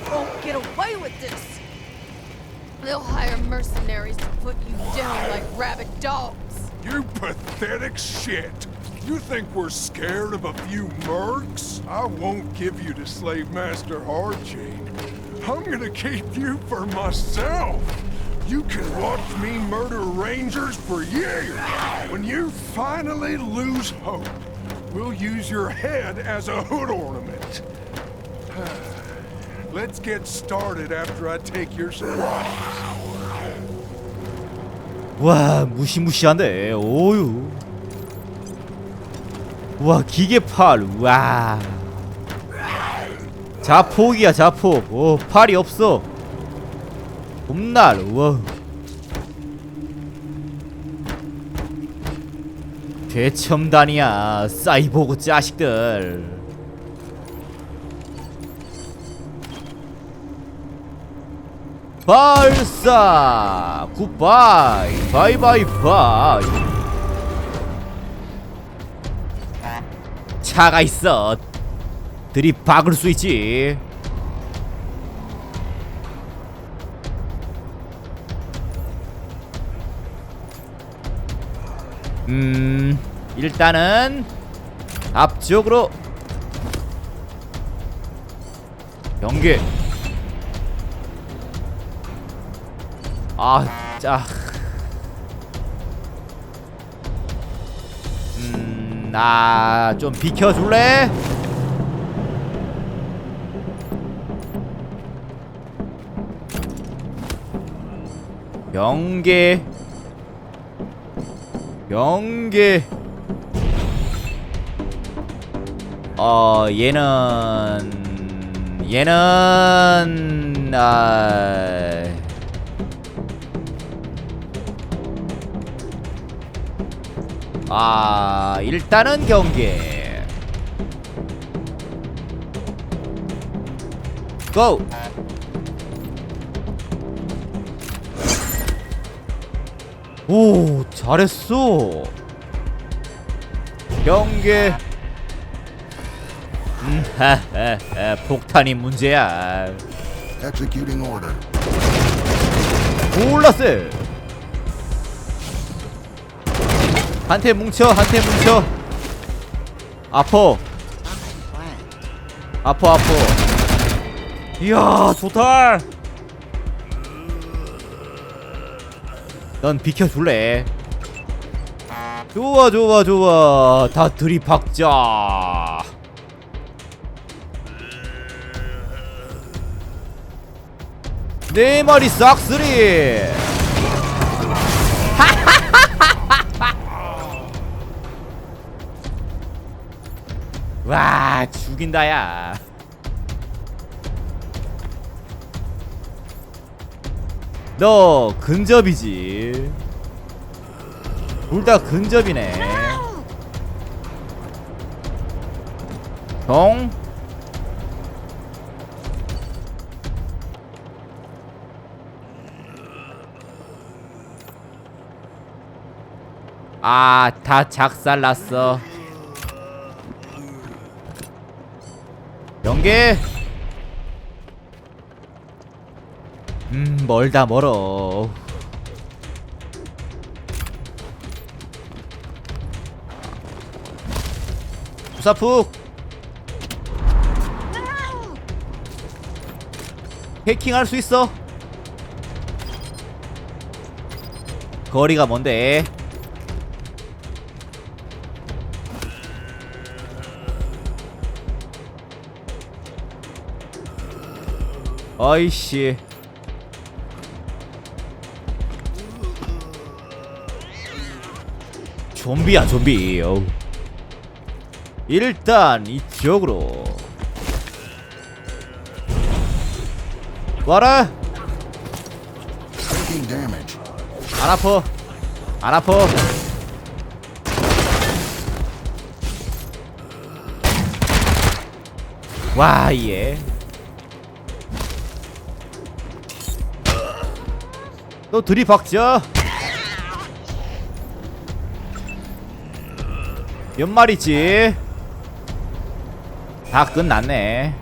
T: won't get away with this. They'll hire mercenaries to put you down like rabid dogs.
M: You pathetic shit. You think we're scared of a few mercs? I won't give you to Slave Master Hardchain. I'm gonna keep you for myself. You can watch me murder rangers for years. When you finally lose hope, we'll use your head as a hood ornament. Let's get started after I take your supplies.
A: 와, 무시무시한데. 오유. 와, 기계팔. 와. 자폭이야, 자폭. 오, 팔이 없어. 봄날. 와. 최첨단이야, 사이보그 자식들. 발사! 굿바이! 바이바이바이! 차가 있어. 들이박을 수 있지. 일단은 앞쪽으로 연계. 아, 짜. 좀 비켜줄래? 연계. 연계. 얘는 일단은 경계. 고! 오, 잘했어. 경계. 폭탄이 문제야.
P: Executing order.
A: 몰랐어. 한테 뭉쳐, 한테 뭉쳐. 아퍼. 아퍼. 이야, 좋다. 넌 비켜줄래? 좋아. 다 들이박자. 네 마리 싹쓸이. 와, 죽인다, 야. 너 근접이지. 둘 다 근접이네. 정. 다 작살났어. 연계. 멀다 멀어. 부사푹. 해킹할 수 있어. 거리가 뭔데? 어이씨. 좀비야, 좀비. 어우. 일단 이쪽으로 와라. 안 아파. 안 아파. 와, 얘. 너 들이박자. 몇 마리지? 다 끝났네.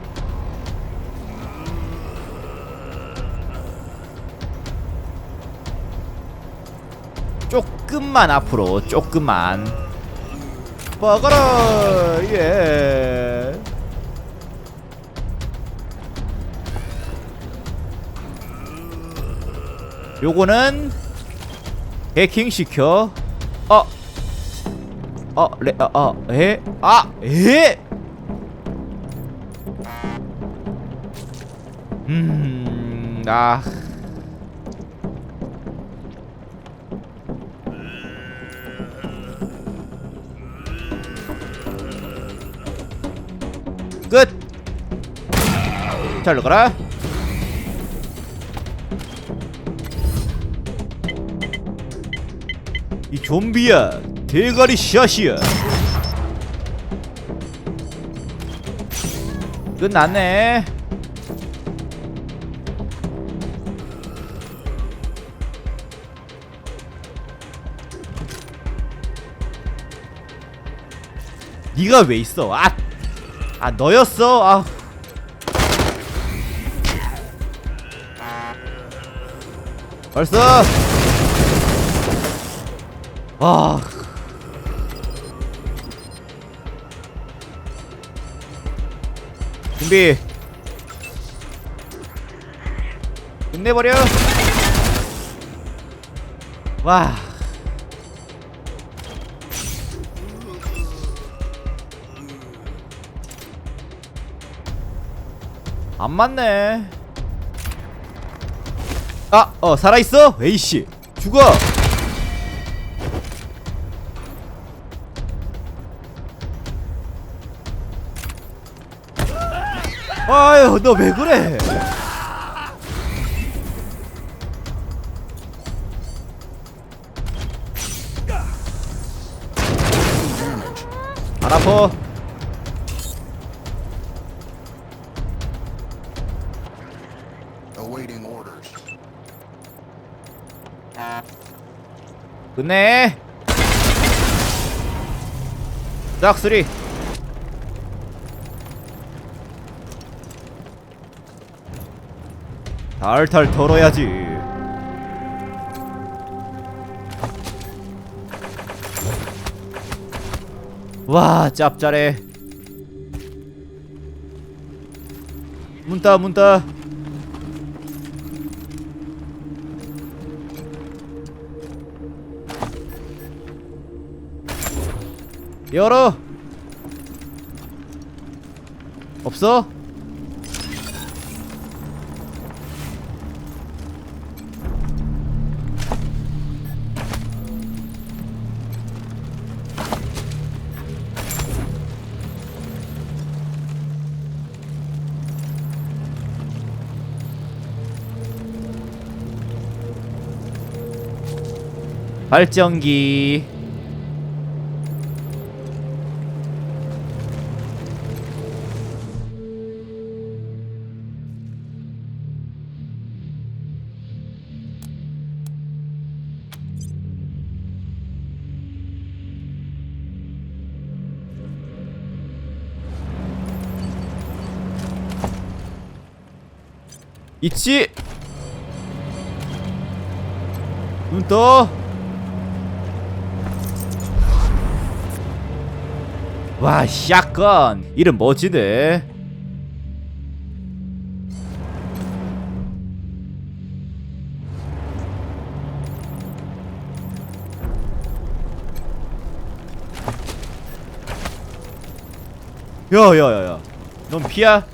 A: 조금만 앞으로, 조금만. 먹어라. 예. 요거는 해킹 시켜. 에? 에? 아. 끝. 잘 들어가라. 이 좀비야, 대가리 샷이야. 끝났네. 니가 왜 있어? 너였어. 벌써. 준비. 끝내버려. 와. 안 맞네. 살아있어? 에이씨, 죽어. 아유, 너 왜 그래? 안 아파.
P: Awaiting orders.
A: 끝내. 짝쓰리. 탈탈 털어야지. 와, 짭짤해. 문따. 열어. 없어? 발전기. 있지. 눈 떠. 와, 샷건. 이름 멋지네. 야야야야, 넌 피야?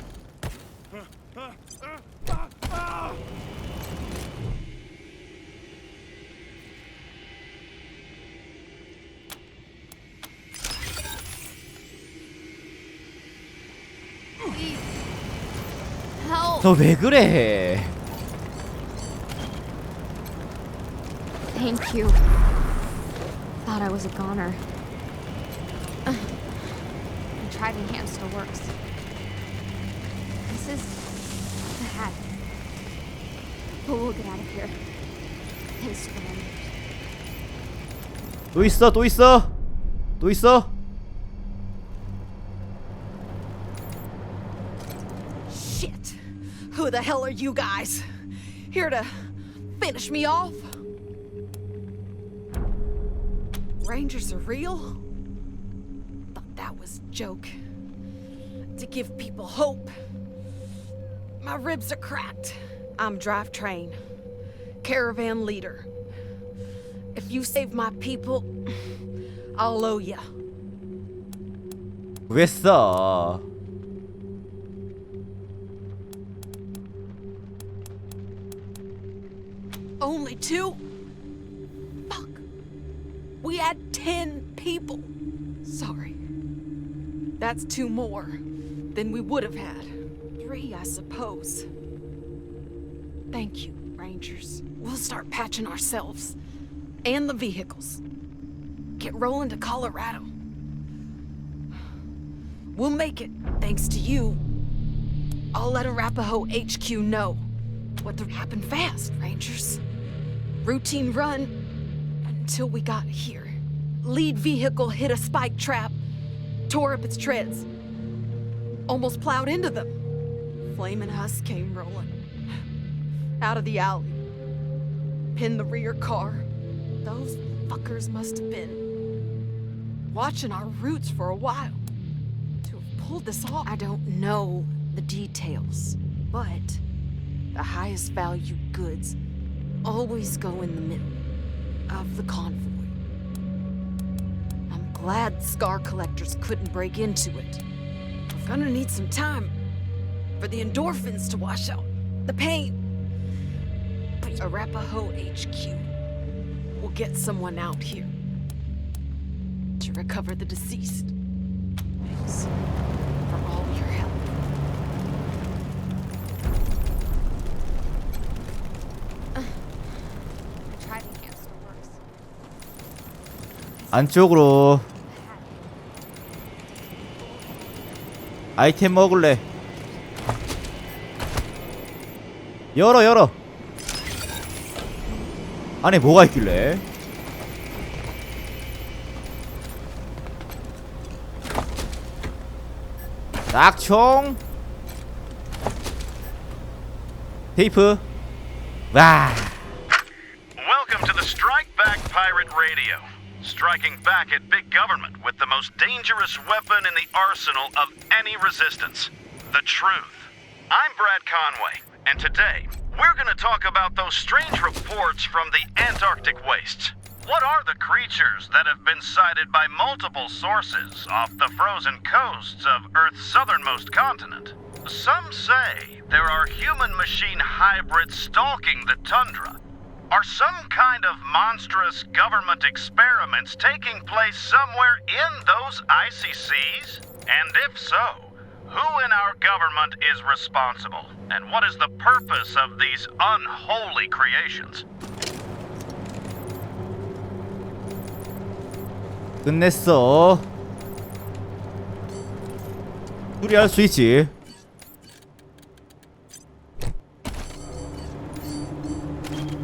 A: 너 왜 그래?
D: Thank you. Thought I was a goner. The driving hand still works. This is the hat. But we'll get out of here. Thanks for the
A: 또 있어, 또 있어, 또 있어.
L: Shit! Who the hell are you guys? Here to finish me off? Rangers are real? Thought that was a joke. To give people hope. My ribs are cracked. I'm drivetrain. Caravan leader. If you save my people, I'll owe ya.
A: 왜 써?
L: Only 2? Fuck. We had 10 people. Sorry. That's 2 more than we would have had. 3, I suppose. Thank you, Rangers. We'll start patching ourselves. And the vehicles. Get rolling to Colorado. We'll make it, thanks to you. I'll let Arapaho HQ know what happened fast, Rangers. Routine run until we got here. Lead vehicle hit a spike trap, tore up its treads, almost plowed into them. Flaming husk came rolling out of the alley, pinned the rear car. Those fuckers must have been watching our routes for a while to have pulled this off. I don't know the details, but the highest value goods always go in the middle of the convoy. I'm glad scar collectors couldn't break into it. We're gonna need some time for the endorphins to wash out the pain. But Arapaho HQ will get someone out here to recover the deceased. Thanks for all your help.
A: 안쪽으로. 아이템 먹을래. 열어. 안에 뭐가 있길래? 낙총. 테이프. 와.
I: Welcome to the Strike Back Pirate Radio. Striking back at big government with the most dangerous weapon in the arsenal of any resistance. The truth. I'm Brad Conway, and today we're going to talk about those strange reports from the Antarctic wastes. What are the creatures that have been sighted by multiple sources off the frozen coasts of Earth's southernmost continent? Some say there are human-machine hybrids stalking the tundra. Are some kind of monstrous government experiments taking place somewhere in those icy seas? And if so, who in our government is responsible? And what is the purpose of these unholy creations?
A: 끝냈어. 둘이 할 수 있지.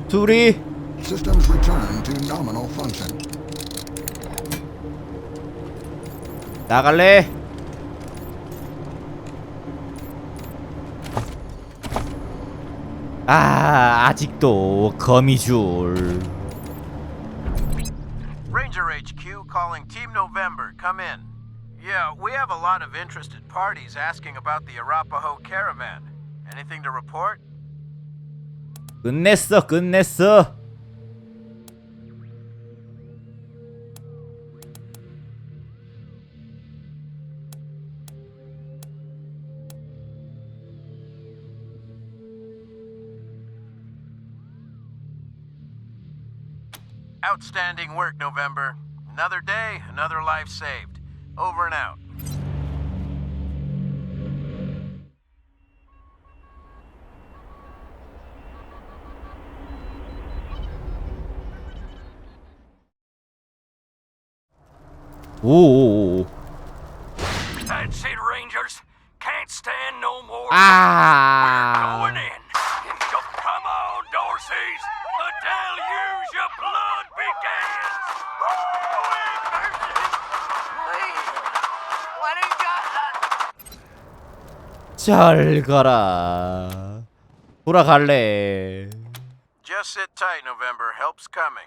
A: 둘이.
P: Systems return to nominal function.
A: 나갈래? 아직도 거미줄.
E: Ranger HQ calling Team November. Come in. Yeah, we have a lot of interested parties asking about the Arapaho caravan. Anything to report?
A: 끝냈어.
E: Outstanding work, November. Another day, another life saved. Over and out.
A: 오.
K: That's it, Rangers. Can't stand no more. We're going in. Come on, Dorseys. The deluge of blood begins.
A: 잘 가라. 돌아갈래.
E: Just sit tight, November. Help's coming.